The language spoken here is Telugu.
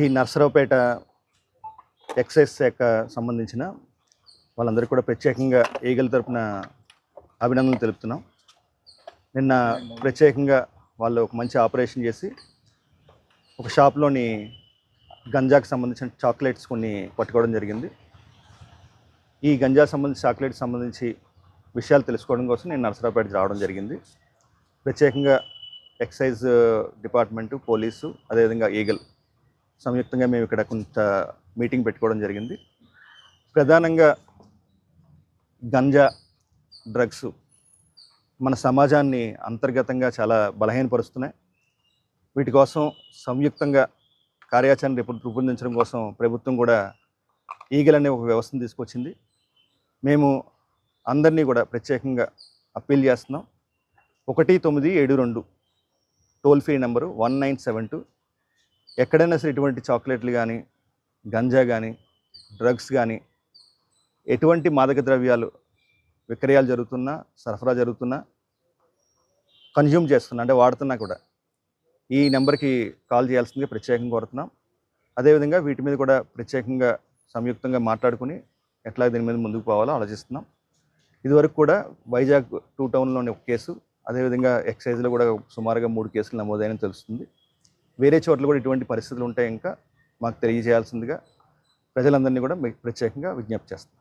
ఈ నర్సరావుపేట ఎక్సైజ్ శాఖ సంబంధించిన వాళ్ళందరికీ కూడా ప్రత్యేకంగా ఈగల తరపున అభినందనలు తెలుపుతున్నాం. నిన్న ప్రత్యేకంగా వాళ్ళు ఒక మంచి ఆపరేషన్ చేసి ఒక షాప్లోని గంజాకు సంబంధించిన చాక్లెట్స్ కొన్ని పట్టుకోవడం జరిగింది. ఈ గంజా సంబంధించి చాక్లెట్స్ సంబంధించి విషయాలు తెలుసుకోవడం కోసం నేను నర్సరావుపేటకి రావడం జరిగింది. ప్రత్యేకంగా ఎక్సైజ్ డిపార్ట్మెంటు, పోలీసు, అదేవిధంగా ఈగల్ సంయుక్తంగా మేము ఇక్కడ కొంత మీటింగ్ పెట్టుకోవడం జరిగింది. ప్రధానంగా గంజా, డ్రగ్స్ మన సమాజాన్ని అంతర్గతంగా చాలా బలహీనపరుస్తున్నాయి. వీటి కోసం సంయుక్తంగా కార్యాచరణ రూపొందించడం కోసం ప్రభుత్వం కూడా ఈగల్ అనే ఒక వ్యవస్థను తీసుకొచ్చింది. మేము అందరినీ కూడా ప్రత్యేకంగా అప్పీల్ చేస్తున్నాం. 1972 టోల్ ఫ్రీ నెంబరు 1972. ఎక్కడైనా సరే ఇటువంటి చాక్లెట్లు కానీ, గంజా కానీ, డ్రగ్స్ కానీ, ఎటువంటి మాదక ద్రవ్యాలు విక్రయాలు జరుగుతున్నా, సరఫరా జరుగుతున్నా, కన్జ్యూమ్ చేస్తున్నా అంటే వాడుతున్నా కూడా ఈ నెంబర్కి కాల్ చేయాల్సిందిగా ప్రత్యేకంగా కోరుతున్నాం. అదేవిధంగా వీటి మీద కూడా ప్రత్యేకంగా సంయుక్తంగా మాట్లాడుకుని ఎట్లా దీని మీద ముందుకు పోవాలో ఆలోచిస్తున్నాం. ఇదివరకు కూడా వైజాగ్ 2 టౌన్లోని ఒక కేసు, అదేవిధంగా ఎక్సైజ్లో కూడా సుమారుగా 3 కేసులు నమోదైనని తెలుస్తుంది. వేరే చోట్ల కూడా ఇటువంటి పరిస్థితులు ఉంటే ఇంకా మాకు తెలియజేయాల్సిందిగా ప్రజలందరినీ కూడా ప్రత్యేకంగా విజ్ఞప్తి చేస్తాం.